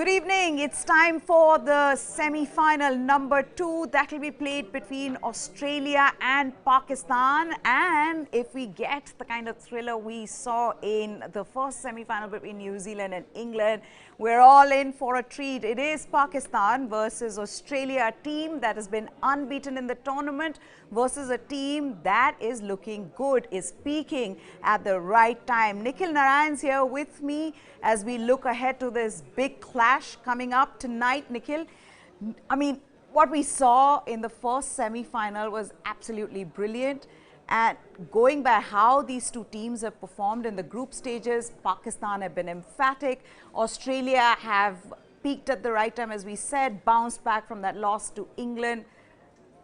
Good evening. It's time for the semi-final number 2 that will be played between Australia and Pakistan. And if we get the kind of thriller we saw in the first semi-final between New Zealand and England, we're all in for a treat. It is Pakistan versus Australia, a team that has been unbeaten in the tournament versus a team that is looking good, is peaking at the right time. Nikhil Narayan's here with me as we look ahead to this big clash coming up tonight. Nikhil, I mean, what we saw in the first semi-final was absolutely brilliant. And going by how these two teams have performed in the group stages, Pakistan have been emphatic. Australia have peaked at the right time, as we said, bounced back from that loss to England.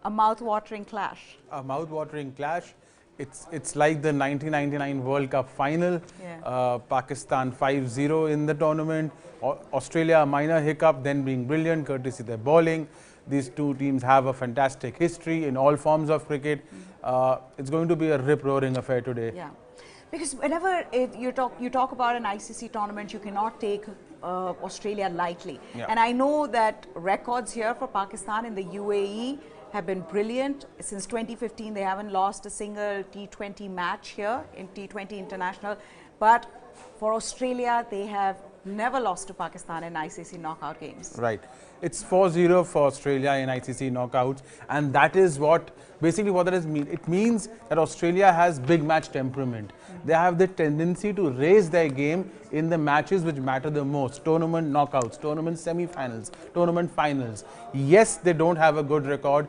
A mouth-watering clash. A mouth-watering clash. It's like the 1999 World Cup final. Yeah. Pakistan 5-0 in the tournament. Australia a minor hiccup, then being brilliant courtesy their bowling. These two teams have a fantastic history in all forms of cricket. It's going to be a rip-roaring affair today. Yeah, because whenever you talk about an ICC tournament, you cannot take Australia lightly. Yeah. And I know that records here for Pakistan in the UAE have been brilliant. Since 2015, they haven't lost a single T20 match here in T20 International. But for Australia, they have never lost to Pakistan in ICC knockout games. Right. It's 4-0 for Australia in ICC knockouts, and that is what basically what does it mean? It means that Australia has big match temperament. They have the tendency to raise their game in the matches which matter the most: tournament knockouts, tournament semi-finals, tournament finals. Yes, they don't have a good record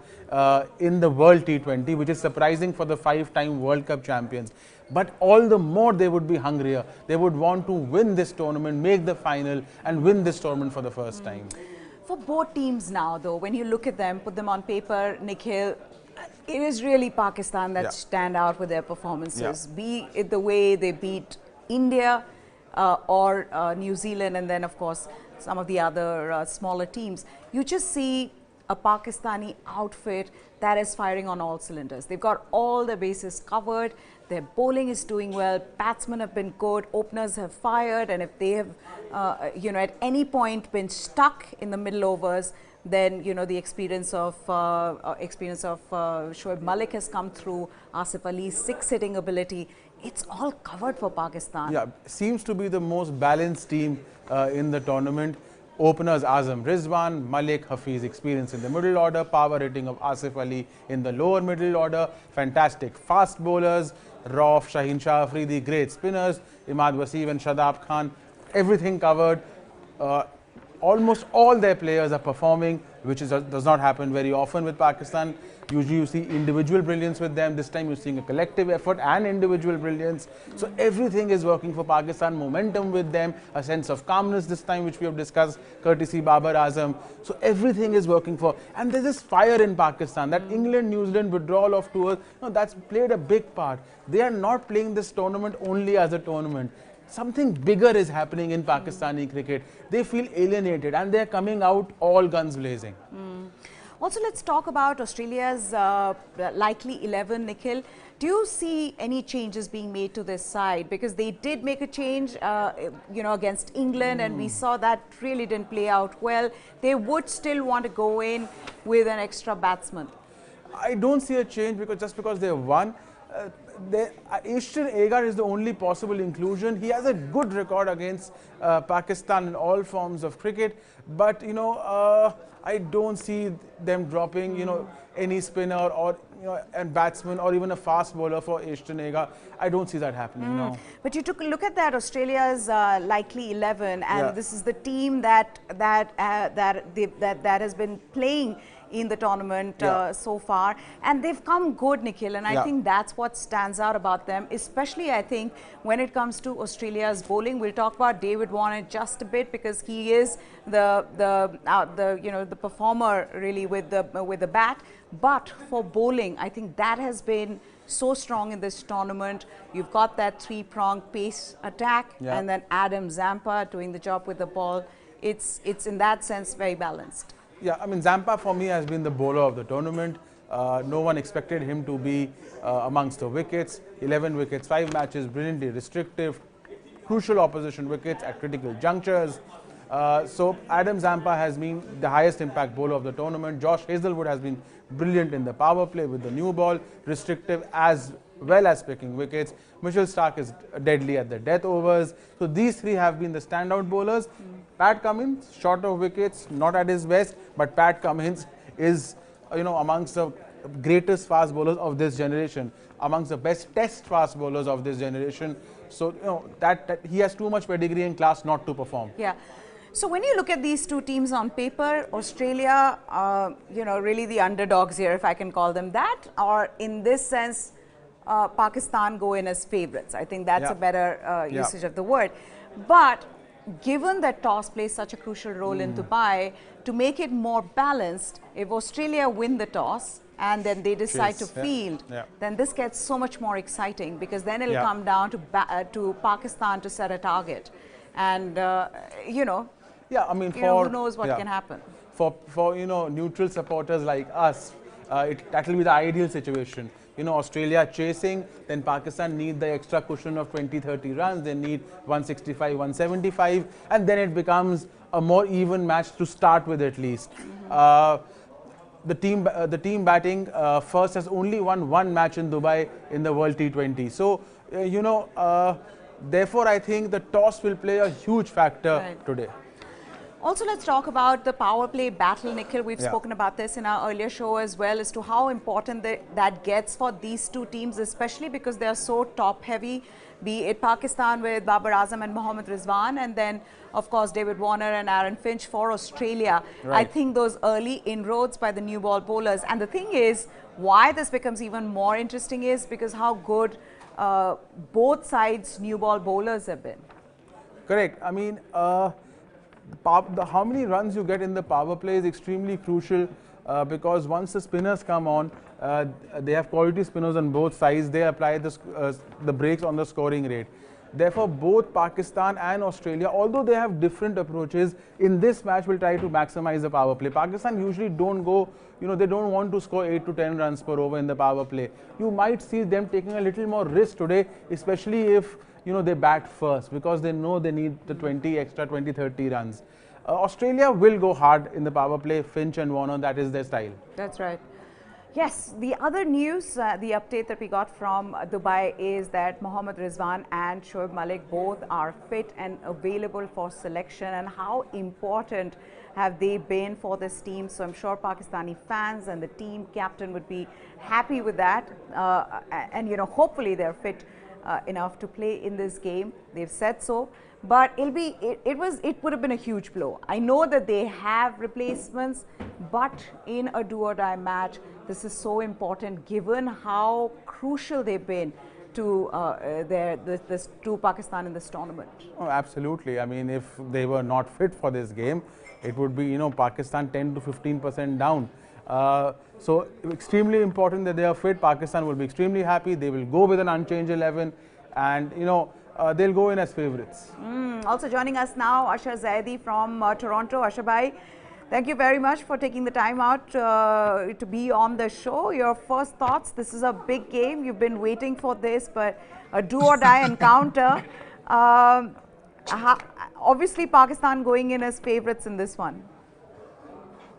in the World T20, which is surprising for the 5-time World Cup champions. But all the more they would be hungrier. They would want to win this tournament, make the final and win this tournament for the first time. For both teams now, though, when you look at them, put them on paper, Nikhil, it is really Pakistan that stand out with their performances. Be it the way they beat India or New Zealand, and then, of course, some of the other smaller teams. You just see a Pakistani outfit that is firing on all cylinders. They've got all their bases covered. Their bowling is doing well. Batsmen have been good. Openers have fired. And if they have, at any point been stuck in the middle overs, then the experience of Shoaib Malik has come through. Asif Ali's 6-hitting ability. It's all covered for Pakistan. Yeah, seems to be the most balanced team in the tournament. Openers Azam Rizwan, Malik, Hafiz, experience in the middle order, power hitting of Asif Ali in the lower middle order, fantastic fast bowlers, Rauf, Shaheen Shah Afridi, great spinners, Imad Wasim and Shadab Khan, everything covered. Almost all their players are performing, which does not happen very often with Pakistan. Usually you see individual brilliance with them. This time you're seeing a collective effort and individual brilliance. So everything is working for Pakistan. Momentum with them, a sense of calmness this time, which we have discussed, courtesy Babar Azam. So everything is working for. And there's this fire in Pakistan. That England, New Zealand withdrawal of tours, that's played a big part. They are not playing this tournament only as a tournament. Something bigger is happening in Pakistani cricket. They feel alienated and they're coming out all guns blazing. Also, let's talk about Australia's likely 11, Nikhil. Do you see any changes being made to this side? Because they did make a change, against England, and we saw that really didn't play out well. They would still want to go in with an extra batsman. I don't see a change just because they won. Ishton Agar is the only possible inclusion. He has a good record against Pakistan in all forms of cricket, but I don't see them dropping any spinner or and batsman or even a fast bowler for Ishton Agar. I don't see that happening. No. But you took a look at that Australia's likely 11, and this is the team that has been playing in the tournament so far, and they've come good, Nikhil, and I think that's what stands out about them, especially I think when it comes to Australia's bowling. We'll talk about David Warner just a bit because he is the performer really with the bat, but for bowling I think that has been so strong in this tournament. You've got that 3-pronged pace attack, and then Adam Zampa doing the job with the ball. It's in that sense very balanced. Yeah, I mean, Zampa for me has been the bowler of the tournament. No one expected him to be amongst the wickets. 11 wickets, 5 matches, brilliantly restrictive, crucial opposition wickets at critical junctures. So Adam Zampa has been the highest impact bowler of the tournament. Josh Hazlewood has been brilliant in the power play with the new ball, restrictive as well as picking wickets. Mitchell Stark is deadly at the death overs. So these three have been the standout bowlers. Pat Cummins, short of wickets, not at his best, but Pat Cummins is, amongst the greatest fast bowlers of this generation, amongst the best test fast bowlers of this generation. So, that he has too much pedigree and class not to perform. Yeah. So when you look at these two teams on paper, Australia, really the underdogs here, if I can call them that, or in this sense, Pakistan go in as favourites. I think that's a better usage of the word. But given that toss plays such a crucial role in Dubai, to make it more balanced, if Australia win the toss and then they decide to field, then this gets so much more exciting, because then it'll come down to Pakistan to set a target. And, I mean, who knows what can happen. For neutral supporters like us, that will be the ideal situation. Australia chasing, then Pakistan need the extra cushion of 20-30 runs. They need 165, 175, and then it becomes a more even match to start with at least. The team batting first has only won one match in Dubai in the World T20. So, therefore, I think the toss will play a huge factor today. Also, let's talk about the power play battle, Nikhil. We've spoken about this in our earlier show as well, as to how important that gets for these two teams, especially because they are so top heavy, be it Pakistan with Babar Azam and Mohammad Rizwan, and then, of course, David Warner and Aaron Finch for Australia. I think those early inroads by the new ball bowlers. And the thing is, why this becomes even more interesting is because how good both sides' new ball bowlers have been. Correct. I mean, how many runs you get in the power play is extremely crucial, because once the spinners come on, they have quality spinners on both sides. They apply the brakes on the scoring rate. Therefore, both Pakistan and Australia, although they have different approaches, in this match will try to maximize the power play. Pakistan usually don't go, they don't want to score 8 to 10 runs per over in the power play. You might see them taking a little more risk today, especially if they bat first, because they know they need the 20-30 runs. Australia will go hard in the power play. Finch and Warner, that is their style. That's right. Yes, the other news, the update that we got from Dubai is that Mohammad Rizwan and Shoaib Malik both are fit and available for selection. And how important have they been for this team? So I'm sure Pakistani fans and the team captain would be happy with that. And hopefully they're fit enough to play in this game. They've said so, but it would have been a huge blow. I know that they have replacements, but in a do or die match, this is so important given how crucial they've been to to Pakistan in this tournament. Oh, absolutely. I mean, if they were not fit for this game, it would be Pakistan 10 to 15% down. So extremely important that they are fit. Pakistan will be extremely happy. They will go with an unchanged 11, and they'll go in as favourites. Also joining us now, Ashar Zaidi from Toronto. Ashar bhai, thank you very much for taking the time out to be on the show. Your first thoughts? This is a big game. You've been waiting for this, but a do or die encounter. Obviously, Pakistan going in as favourites in this one.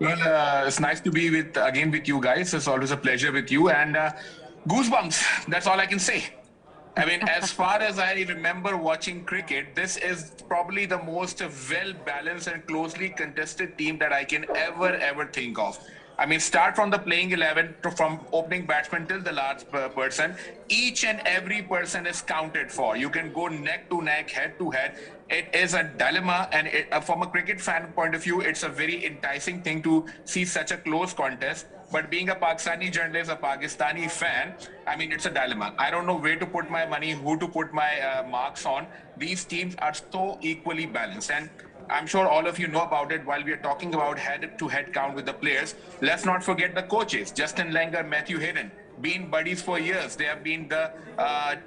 Well, it's nice to be again with you guys. It's always a pleasure with you, and goosebumps. That's all I can say. I mean, as far as I remember watching cricket, this is probably the most well-balanced and closely contested team that I can ever think of. I mean, start from the playing 11, from opening batsman till the last person. Each and every person is counted for. You can go neck to neck, head to head. It is a dilemma, and from a cricket fan point of view, it's a very enticing thing to see such a close contest. But being a Pakistani journalist, a Pakistani fan, I mean, it's a dilemma. I don't know where to put my money, who to put my marks on. These teams are so equally balanced. And I'm sure all of you know about it while we are talking about head-to-head count with the players. Let's not forget the coaches, Justin Langer, Matthew Hayden. Been buddies for years. They have been the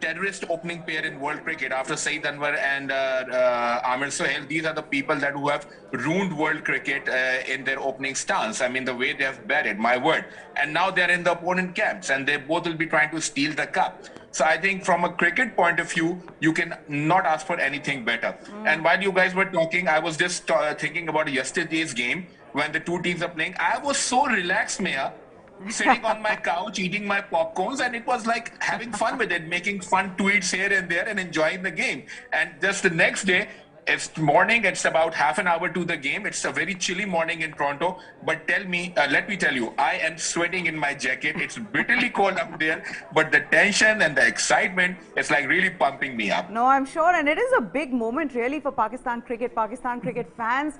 terrorist opening pair in world cricket after Saeed Anwar and Amir Sohail. These are the people who have ruined world cricket in their opening stance. I mean, the way they have batted, my word. And now they're in the opponent camps, and they both will be trying to steal the cup. So I think from a cricket point of view, you can not ask for anything better. And while you guys were talking, I was just thinking about yesterday's game when the two teams are playing. I was so relaxed, Meha, sitting on my couch eating my popcorns, and it was like having fun with it, making fun tweets here and there and enjoying the game. And just the next day, it's morning, it's about half an hour to the game. It's a very chilly morning in Toronto, but let me tell you, I am sweating in my jacket. It's bitterly cold up there, but the tension and the excitement, it's like really pumping me up. No, I'm sure, and it is a big moment really for Pakistan cricket fans.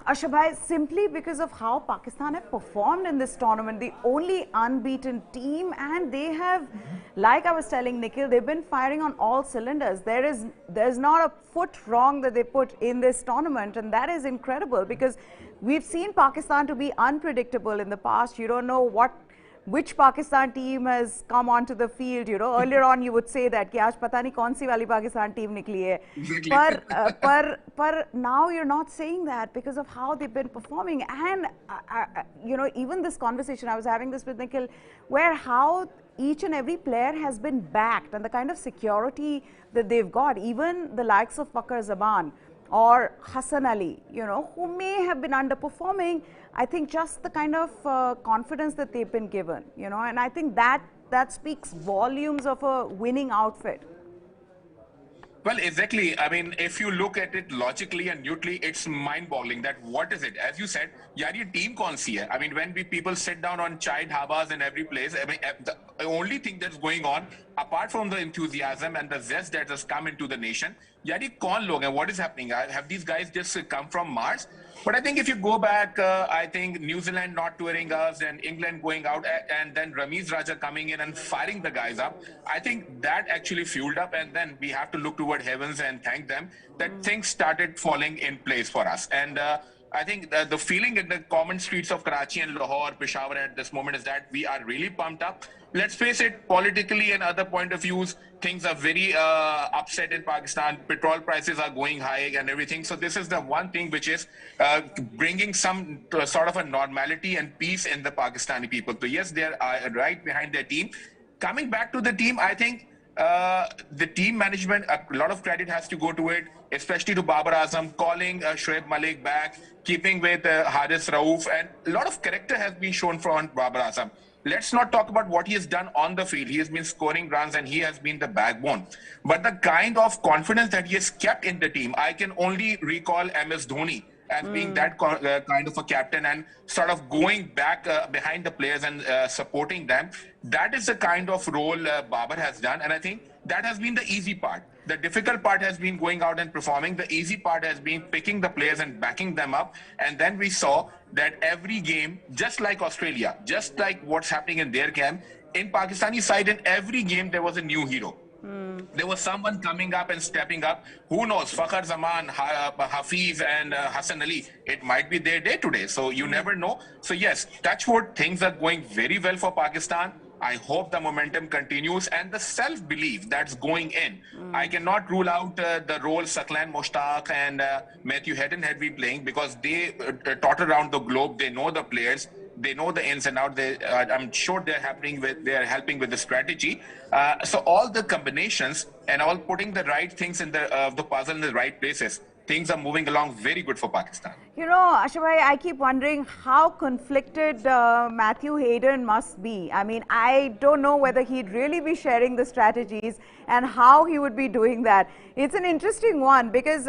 Ashabhai, simply because of how Pakistan have performed in this tournament, the only unbeaten team, and they have, like I was telling Nikhil, they've been firing on all cylinders. There's not a foot wrong that they put in this tournament, and that is incredible because we've seen Pakistan to be unpredictable in the past. You don't know which Pakistan team has come onto the field. You know, earlier on you would say that कि आज पता नहीं कौन सी वाली Pakistan team निकली है. पर now you're not saying that because of how they've been performing. And you know, even this conversation, I was having this with Nikhil, where how each and every player has been backed and the kind of security that they've got, even the likes of Fakhar Zaman or Hassan Ali, you know, who may have been underperforming. I think just the kind of confidence that they've been given, you know, and I think that speaks volumes of a winning outfit. Well, exactly. I mean, if you look at it logically and neutrally, it's mind-boggling that what is it? As you said, yaar, ye team kaun si hai? I mean, when people sit down on chai dhabas in every place, I mean, the only thing that's going on, apart from the enthusiasm and the zest that has come into the nation, yaar, ye kaun log hain? What is happening? Have these guys just come from Mars? But I think if you go back, I think New Zealand not touring us and England going out and then Ramiz Raja coming in and firing the guys up, I think that actually fueled up, and then we have to look toward heavens and thank them that things started falling in place for us. And I think the feeling in the common streets of Karachi and Lahore, Peshawar at this moment is that we are really pumped up. Let's face it, politically and other point of views, things are very upset in Pakistan. Petrol prices are going high and everything. So this is the one thing which is bringing some sort of a normality and peace in the Pakistani people. So yes, they're right behind their team. Coming back to the team, I think the team management, a lot of credit has to go to it, especially to Babar Azam, calling Shoaib Malik back, keeping with Haris Rauf, and a lot of character has been shown from Babar Azam. Let's not talk about what he has done on the field. He has been scoring runs and he has been the backbone. But the kind of confidence that he has kept in the team, I can only recall MS Dhoni as being that kind of a captain and sort of going back behind the players and supporting them. That is the kind of role Babar has done. And I think that has been the easy part. The difficult part has been going out and performing. The easy part has been picking the players and backing them up. And then we saw that every game, just like Australia, just like what's happening in their camp, in Pakistani side, in every game, there was a new hero. There was someone coming up and stepping up. Who knows? Fakhar Zaman, Hafiz and Hassan Ali, it might be their day today. So you never know. So yes, touch wood, things are going very well for Pakistan. I hope the momentum continues and the self-belief that's going in. I cannot rule out the role Saklan Mushtaq and Matthew Hedden had been playing because they trot around the globe. They know the players. They know the ins and outs. I'm sure they're helping with the strategy. So all the combinations and all putting the right things in the puzzle in the right places. Things are moving along very good for Pakistan. You know, Ashabhai, I keep wondering how conflicted Matthew Hayden must be. I mean, I don't know whether he'd really be sharing the strategies and how he would be doing that. It's an interesting one because,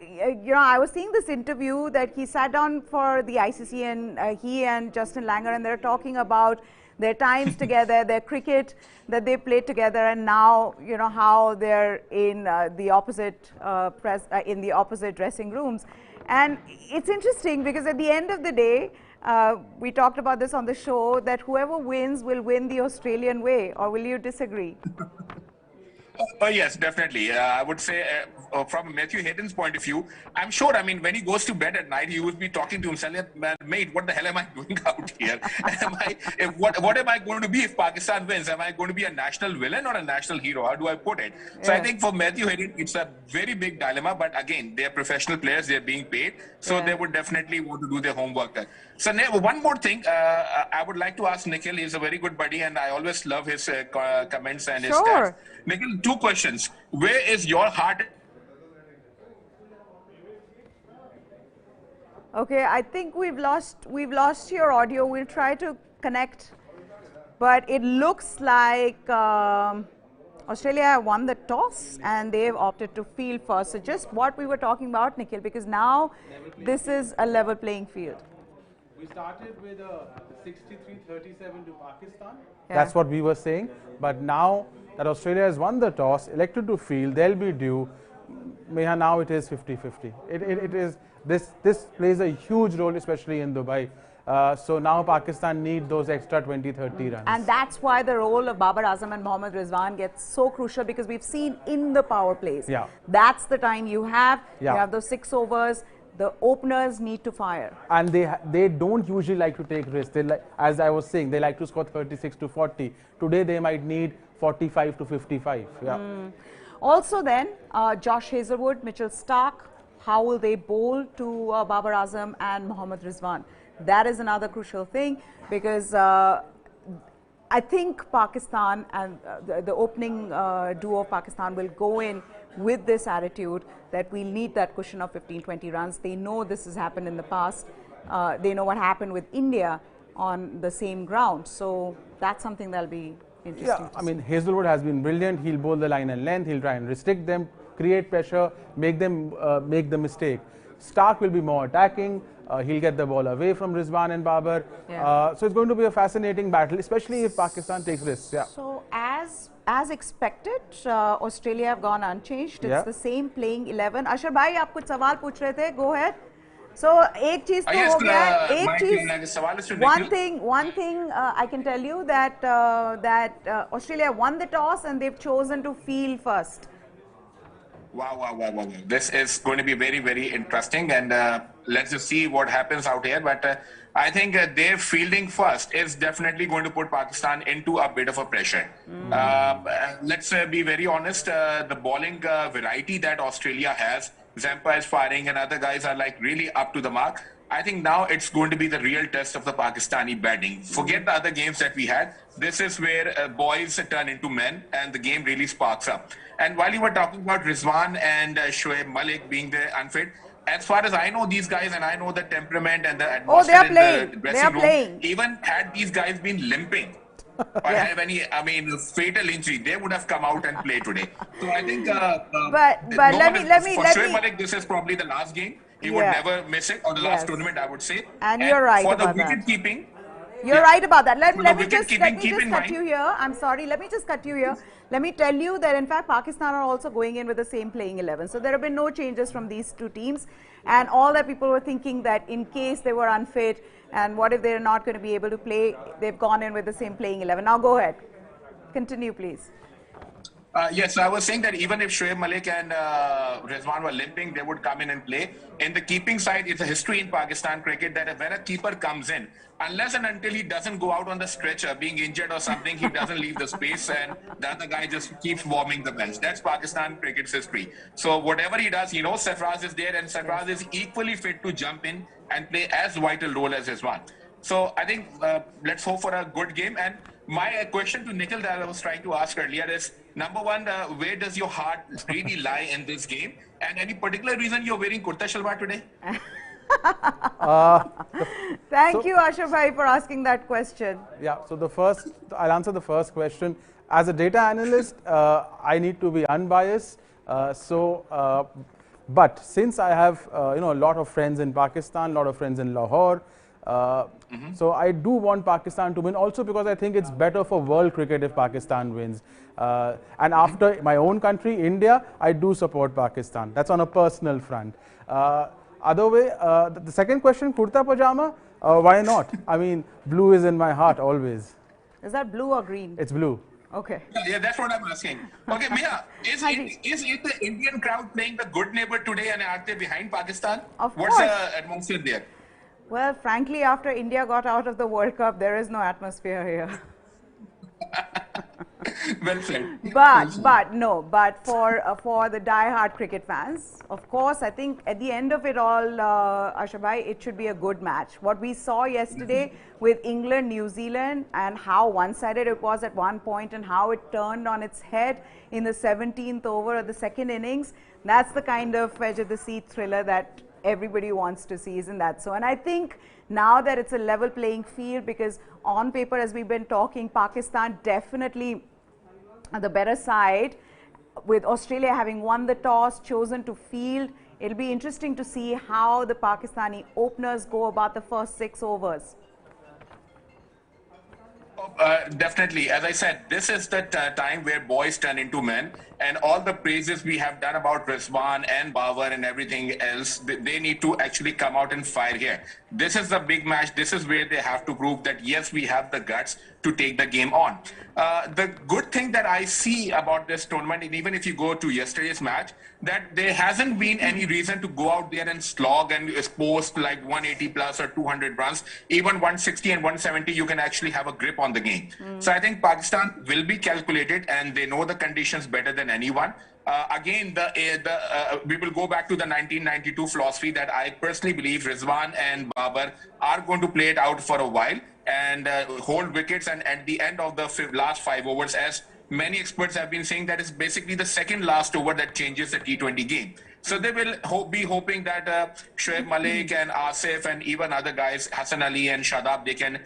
you know, I was seeing this interview that he sat down for the ICC and he and Justin Langer, and they're talking about their times together, their cricket that they played together, and now, you know, how they're in the opposite in the opposite dressing rooms. And it's interesting because at the end of the day, we talked about this on the show, that whoever wins will win the Australian way. Or will you disagree? Yes, definitely. I would say, from Matthew Hayden's point of view, I'm sure. I mean, when he goes to bed at night, he would be talking to himself, "Man, mate, what the hell am I doing out here? What am I going to be if Pakistan wins? Am I going to be a national villain or a national hero? How do I put it?" So I Yeah. think for Matthew Hayden, it's a very big dilemma. But again, they're professional players; they're being paid, so they Yeah. would definitely want to do their homework there. So one more thing, I would like to ask Nikhil. He's a very good buddy, and I always love his comments and his stats. Sure. Nikhil, two questions. Where is your heart? Okay, I think we've lost your audio. We'll try to connect, but it looks like Australia have won the toss and they've opted to field first. So just what we were talking about, Nikhil, because now this is a level playing field. We started with a 63-37 to Pakistan. Yeah. That's what we were saying. But now that Australia has won the toss, elected to field, they'll be due. Meha, now it is 50-50. It is this plays a huge role, especially in Dubai. So now Pakistan need those extra 20-30 runs. And that's why the role of Babar Azam and Mohammad Rizwan gets so crucial, because we've seen in the power plays. Yeah. That's the time you have. Yeah. You have those 6 overs. The openers need to fire. And they don't usually like to take risks. They like, as I was saying, they like to score 36-40. Today they might need 45-55. Yeah. Also then, Josh Hazlewood, Mitchell Starc, how will they bowl to Babar Azam and Mohammad Rizwan? That is another crucial thing, because I think Pakistan and the opening duo of Pakistan will go in with this attitude that we'll need that cushion of 15-20 runs. They know this has happened in the past. They know what happened with India on the same ground. So that's something that'll be interesting. Yeah, I mean, Hazelwood has been brilliant. He'll bowl the line and length. He'll try and restrict them, create pressure, make them make the mistake. Starc will be more attacking. He'll get the ball away from Rizwan and Babar. Yeah. So it's going to be a fascinating battle, especially if Pakistan takes risks. Yeah. So as expected, Australia have gone unchanged. It's Yeah. the same playing 11. Ashar bhai, आप कुछ सवाल पूछ रहे थे? Go ahead. So एक चीज तो Yes, हो गया है. my एक चीज. सवाल is to One Nikhil. thing I can tell you that Australia won the toss and they've chosen to field first. Wow. This is going to be very, very interesting. And let's just see what happens out here. But I think their fielding first is definitely going to put Pakistan into a bit of a pressure. Let's be very honest. The bowling variety that Australia has, Zampa is firing and other guys are like really up to the mark. I think now it's going to be the real test of the Pakistani batting. Forget the other games that we had. This is where boys turn into men and the game really sparks up. And while you were talking about Rizwan and Shoaib Malik being the unfit, as far as I know these guys and I know the temperament and the Oh, they atmosphere are in playing. the They dressing are room, playing. even had these guys been limping or Yeah. have any, fatal injury, they would have come out and played today. So I think, But no let one me- let for me- Shoaib Malik, this is probably the last game. He would Yeah. never miss it, or the last Yes. tournament, I would say. And you're right for the about that. wicket keeping. You're Yeah. right about that. Let For me the just wicket-keeping, keep in cut mind- you here. I'm sorry. Let me just cut you here. Let me tell you that in fact Pakistan are also going in with the same playing 11. So there have been no changes from these two teams. And all that people were thinking that in case they were unfit and what if they're not going to be able to play, they've gone in with the same playing 11. Now go ahead. Continue, please. Yes, I was saying that even if Shoaib Malik and Rizwan were limping, they would come in and play. In the keeping side, it's a history in Pakistan cricket that when a keeper comes in, unless and until he doesn't go out on the stretcher, being injured or something, he doesn't leave the space and the other guy just keeps warming the bench. That's Pakistan cricket's history. So whatever he does, he knows Sarfraz is there and Sarfraz is equally fit to jump in and play as vital role as Rizwan. So I think let's hope for a good game. And my question to Nikhil that I was trying to ask earlier is, number one, where does your heart really lie in this game? And any particular reason you're wearing kurta shalwar today? Thank you, Ashraf bhai, for asking that question. Yeah, so I'll answer the first question. As a data analyst, I need to be unbiased. But since I have a lot of friends in Pakistan, a lot of friends in Lahore, so I do want Pakistan to win, also because I think it's better for world cricket if Pakistan wins. And after my own country, India, I do support Pakistan. That's on a personal front. Other way, the second question, kurta pajama, why not? I mean, blue is in my heart always. Is that blue or green? It's blue. Okay. Yeah, that's what I'm asking. Okay, Mia, Haji. is the Indian crowd playing the good neighbor today and are they behind Pakistan? Of What's the course. atmosphere there? Well, frankly, after India got out of the World Cup, there is no atmosphere here. Well said. Well said. But for the die-hard cricket fans, of course, I think at the end of it all, Ashabhai, it should be a good match. What we saw yesterday with England, New Zealand, and how one-sided it was at one point, and how it turned on its head in the 17th over of the second innings. That's the kind of edge of the seat thriller that everybody wants to see, isn't that so? And I think now that it's a level playing field, because on paper, as we've been talking, Pakistan definitely the better side, with Australia having won the toss, chosen to field. It'll be interesting to see how the Pakistani openers go about the first 6 overs. Definitely. As I said, this is the time where boys turn into men, and all the praises we have done about Rizwan and Babar and everything else, they need to actually come out and fire here. This is the big match. This is where they have to prove that, yes, we have the guts to take the game on. The good thing that I see about this tournament, and even if you go to yesterday's match, that there hasn't been any reason to go out there and slog and post like 180 plus or 200 runs. Even 160 and 170, you can actually have a grip on the game. So I think Pakistan will be calculated, and they know the conditions better than anyone. Again, we will go back to the 1992 philosophy that I personally believe Rizwan and Babar are going to play it out for a while and hold wickets. And at the end of the last 5 overs, as many experts have been saying, that is basically the second last over that changes the T20 game. So they will be hoping that Shoaib Malik and Asif and even other guys, Hassan Ali and Shadab, they can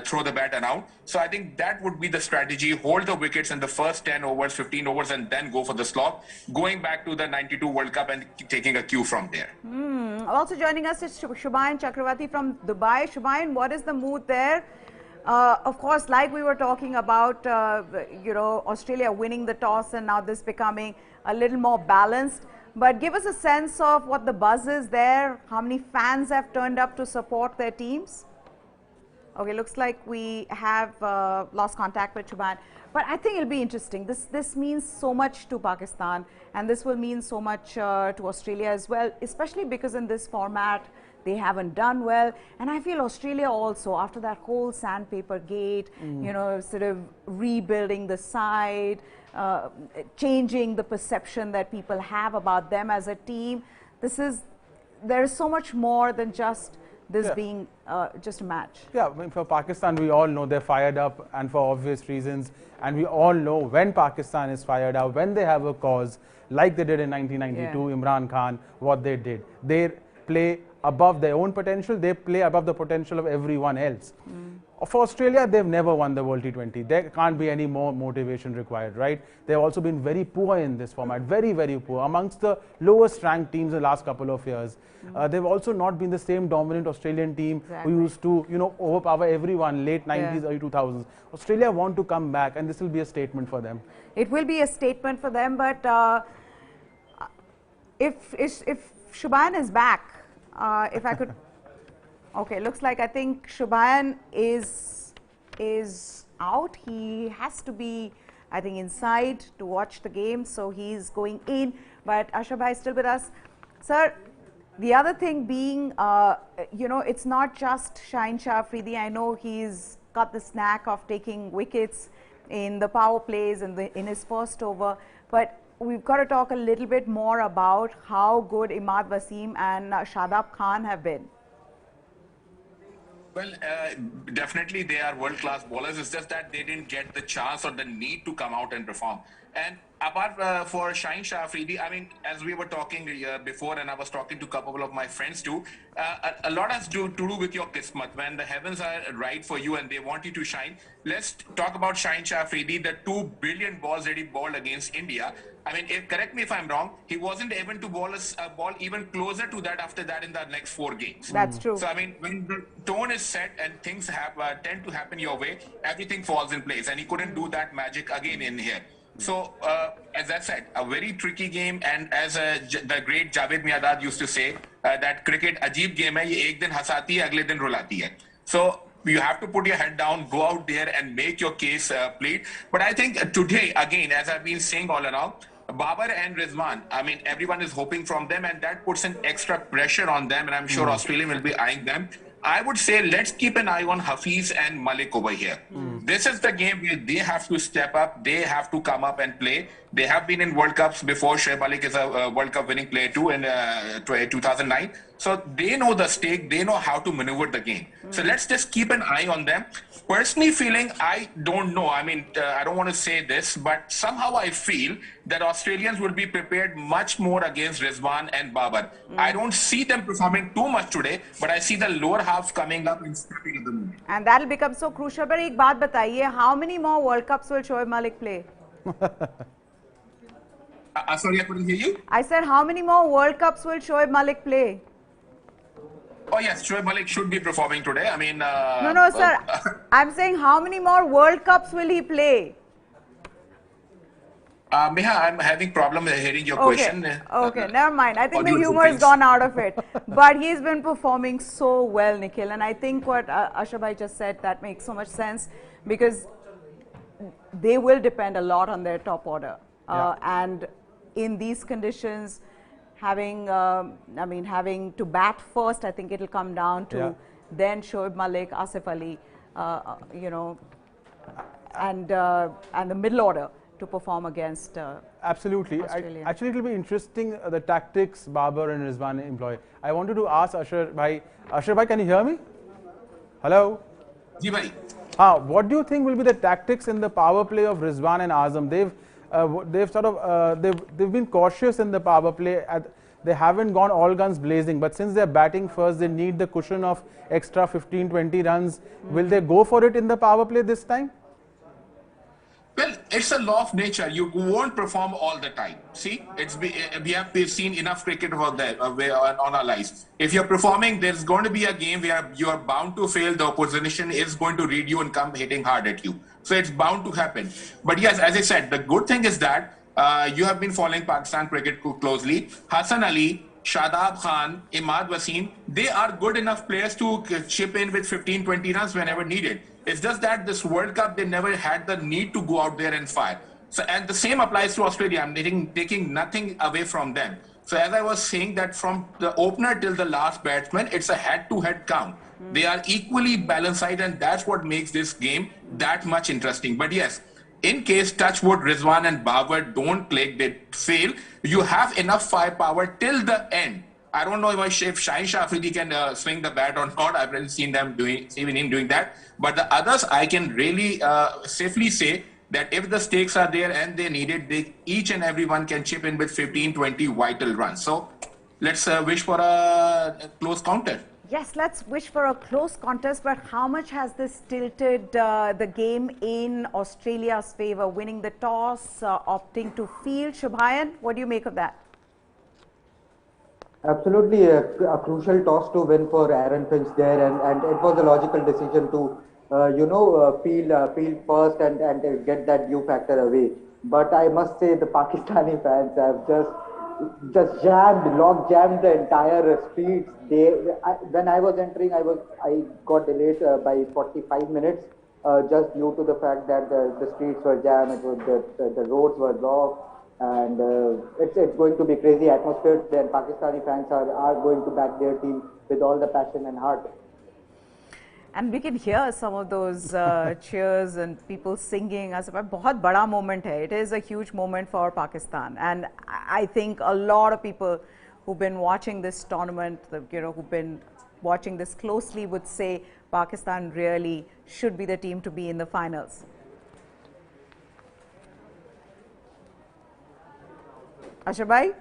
throw the bat around. So I think that would be the strategy. Hold the wickets in the first 10 overs, 15 overs, and then go for the slog. Going back to the 92 World Cup and taking a cue from there. Also joining us is Shubhayan Chakravarti from Dubai. Shubhayan, what is the mood there? Of course, like we were talking about, Australia winning the toss and now this becoming a little more balanced. But give us a sense of what the buzz is there. How many fans have turned up to support their teams? Okay, looks like we have lost contact with Shubhayan. But I think it'll be interesting. This means so much to Pakistan, and this will mean so much to Australia as well, especially because in this format, they haven't done well. And I feel Australia also, after that whole sandpaper gate, sort of rebuilding the side, changing the perception that people have about them as a team. There is so much more than just this being just a match. Yeah, I mean, for Pakistan, we all know they're fired up, and for obvious reasons. And we all know when Pakistan is fired up, when they have a cause, like they did in 1992, Imran Khan, what they did. They play above their own potential, they play above the potential of everyone else. For Australia, they've never won the World T20. There can't be any more motivation required, right? They've also been very poor in this format, very, very poor, amongst the lowest ranked teams in the last couple of years. They've also not been the same dominant Australian team who used to, overpower everyone late 90s, early 2000s. Australia want to come back, and this will be a statement for them. It will be a statement for them, but if Shubhayan is back, if I could, okay, looks like I think Shubhayan is out. He has to be, I think, inside to watch the game, so he's going in. But Ashraf is still with us, sir. The other thing being, it's not just Shaheen Shah Afridi. I know he's got the knack of taking wickets in the power plays and in his first over, but we've got to talk a little bit more about how good Imad Wasim and Shadab Khan have been. Well, definitely they are world-class bowlers. It's just that they didn't get the chance or the need to come out and perform. And apart for Shaheen Shah Afridi, I mean, as we were talking before, and I was talking to a couple of my friends too, a lot has to do with your kismat. When the heavens are right for you and they want you to shine, let's talk about Shaheen Shah Afridi, the 2 billion balls that he bowled against India. I mean, correct me if I'm wrong, he wasn't able to bowl a ball even closer to that after that in the next 4 games. That's true. So, I mean, when the tone is set and things tend to happen your way, everything falls in place. And he couldn't do that magic again in here. So, as I said, a very tricky game, and as the great Javed Miandad used to say, that cricket ajeeb game hai, ye ek din hasati hai, agle din rulati hai. So, You have to put your head down, go out there and make your case plead. But I think today, again, as I've been saying all along, Babar and Rizwan, I mean, everyone is hoping from them, and that puts an extra pressure on them, and I'm sure Australia will be eyeing them. I would say let's keep an eye on Hafiz and Malik over here. This is the game where they have to step up, they have to come up and play. They have been in World Cups before. Shoaib Malik is a World Cup winning player too in 2009. So they know the stake, they know how to maneuver the game. So let's just keep an eye on them. Personally feeling, I don't know. I mean, I don't want to say this, but somehow I feel that Australians will be prepared much more against Rizwan and Babar. I don't see them performing too much today, but I see the lower half coming up and stepping at the moment. And that'll become so crucial. But एक बात बताइए, how many more World Cups will Shoaib Malik play? Sorry, I couldn't hear you. I said, how many more World Cups will Shoaib Malik play? Oh yes, Shoaib Malik should be performing today. I mean, No, sir. I'm saying, how many more World Cups will he play? Meha, I'm having problem hearing your question. Okay, never mind. I think the audio humor has things. gone out of it. But he's been performing so well, Nikhil. And I think what Ashabhai just said, that makes so much sense, because they will depend a lot on their top order. And in these conditions, having to bat first, I think it'll come down to then Shoaib Malik, Asif Ali, and the middle order to perform against Absolutely. Australia. Actually, it will be interesting the tactics Babar and Rizwan employ. I wanted to ask Ashar Bhai. Ashar Bhai, can you hear me? Hello? Ji bhai. What do you think will be the tactics in the power play of Rizwan and Azam? They've been cautious in the power play. They haven't gone all guns blazing, but since they're batting first, they need the cushion of extra 15-20 runs. Will they go for it in the power play this time? Well, it's a law of nature. You won't perform all the time. See, we've seen enough cricket over there on our lives. If you're performing, there's going to be a game where you are bound to fail. The opposition is going to read you and come hitting hard at you. So it's bound to happen. But yes, as I said, the good thing is that you have been following Pakistan cricket closely. Hassan Ali, Shadab Khan, Imad Wasim, they are good enough players to chip in with 15-20 runs whenever needed. It's just that this World Cup, they never had the need to go out there and fire. So, and the same applies to Australia. I'm taking nothing away from them. So as I was saying, that from the opener till the last batsman, it's a head-to-head count. They are equally balanced side, and that's what makes this game that much interesting. But yes, in case touchwood, Rizwan and Babar don't click, they fail, you have enough firepower till the end. I don't know if Shaheen Shah Afridi can swing the bat or not. I've really seen him doing that. But the others, I can really safely say that if the stakes are there and they need it, each and every one can chip in with 15-20 vital runs. So let's wish for a close counter. Yes, let's wish for a close contest, but how much has this tilted the game in Australia's favour, winning the toss, opting to field? Shubhayan, what do you make of that? Absolutely a crucial toss to win for Aaron Finch there, and it was a logical decision to field first and get that U factor away. But I must say the Pakistani fans have just log jammed the entire streets. When I was entering, I got delayed by 45 minutes just due to the fact that the streets were jammed. It was the roads were blocked. And it's going to be crazy atmosphere. Then Pakistani fans are going to back their team with all the passion and heart. And we can hear some of those cheers and people singing. As a बहुत बड़ा moment है. It is a huge moment for Pakistan, and I think a lot of people who've been watching this tournament, who've been watching this closely, would say Pakistan really should be the team to be in the finals. Ashabhai?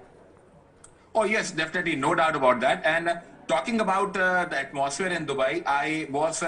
Oh yes, definitely, no doubt about that. And talking about the atmosphere in Dubai, I was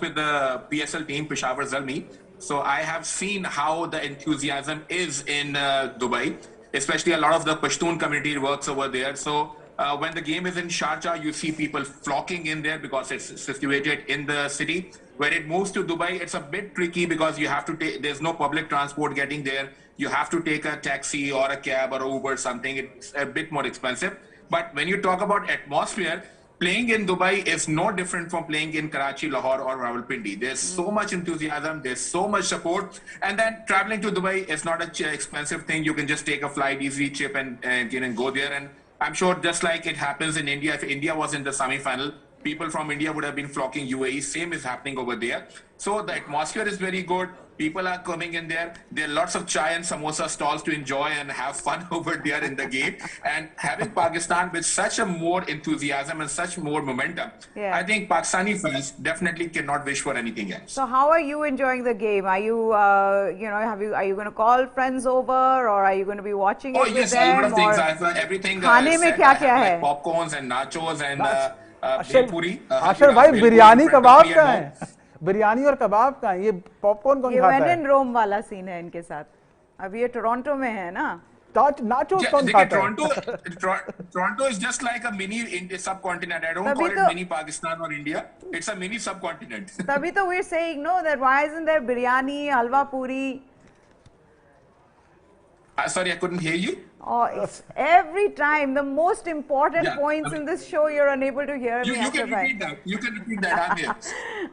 with the PSL team, Peshawar Zalmi. So I have seen how the enthusiasm is in Dubai, especially a lot of the Pashtun community works over there. So when the game is in Sharjah, you see people flocking in there because it's situated in the city. When it moves to Dubai, it's a bit tricky because you have to there's no public transport getting there. You have to take a taxi or a cab or Uber or something. It's a bit more expensive. But when you talk about atmosphere, playing in Dubai is no different from playing in Karachi, Lahore, or Rawalpindi. There's so much enthusiasm, there's so much support, and then traveling to Dubai is not an expensive thing. You can just take a flight, easy chip, and go there. And I'm sure, just like it happens in India, if India was in the semi-final, people from India would have been flocking UAE. Same is happening over there. So the atmosphere is very good. People are coming in there. There are lots of chai and samosa stalls to enjoy and have fun over there in the game. And having Pakistan with such a more enthusiasm and such more momentum, I think Pakistani fans definitely cannot wish for anything else. So how are you enjoying the game? Are you, are you going to call friends over, or are you going to be watching it with them? Oh yes, a lot of things. I've everything. खाने में क्या-क्या है? Like popcorns and nachos and puri. Ashar bhai, biryani kebab का है? बिरयानी और कबाब का है? ये पॉपकॉर्न कौन खाता है? ये when in Rome वाला सीन है इनके साथ. अब ये टोरंटो में है ना? नाचोस कौन खाता है? Toronto is just like a mini subcontinent. I don't call it mini Pakistan or India. It's a mini subcontinent. तभी तो we're saying no, that why isn't there biryani, halwa puri? Sorry, I couldn't hear you. Oh, it's every time the most important points in this show you're unable to hear me. You can repeat that. You can repeat that. I'm here.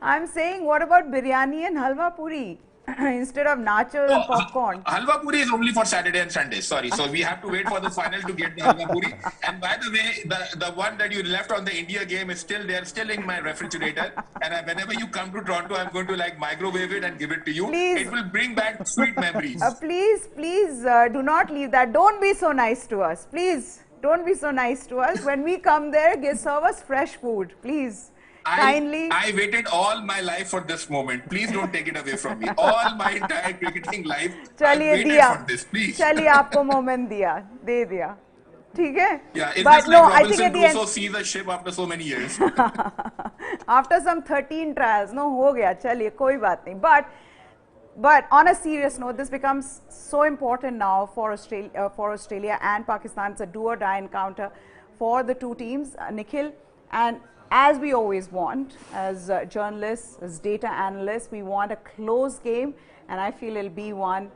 I'm saying, what about biryani and halwa puri instead of nachos and popcorn? Halwa puri is only for Saturday and Sunday. Sorry, so we have to wait for the final to get the halwa puri. And by the way, the one that you left on the India game is still there, still in my refrigerator. And whenever you come to Toronto, I'm going to like microwave it and give it to you. Please. It will bring back sweet memories. Please, do not leave that. Don't be so nice to us. Please, don't be so nice to us. When we come there, serve us fresh food. Please. Kindly. I waited all my life for this moment. Please don't take it away from me. All my entire cricketing life, I waited for this. Please. चलिए आपको moment दिया, दे दिया, ठीक है? Yeah, it's but just no, like I think at the Robinson Crusoe sees the ship after so many years. After some 13 trials, no, हो गया, चलिए, कोई बात नहीं. But on a serious note, this becomes so important now for Australia and Pakistan. It's a do or die encounter for the two teams, Nikhil. And as we always want, as journalists, as data analysts, we want a close game, and I feel it'll be one.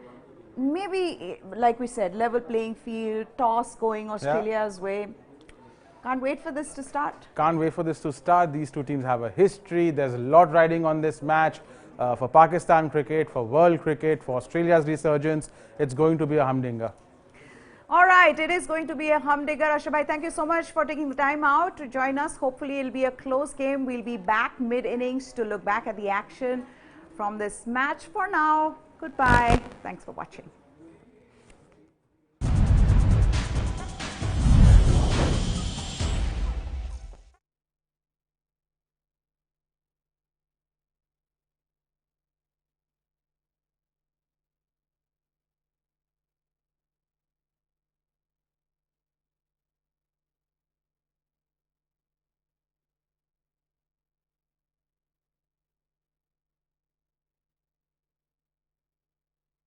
Maybe, like we said, level playing field, toss going Australia's way. Can't wait for this to start. Can't wait for this to start. These two teams have a history. There's a lot riding on this match. For Pakistan cricket, for world cricket, for Australia's resurgence, it's going to be a humdinger. All right, it is going to be a humdinger. Ashar bhai, thank you so much for taking the time out to join us. Hopefully, it'll be a close game. We'll be back mid-innings to look back at the action from this match. For now, goodbye. Thanks for watching.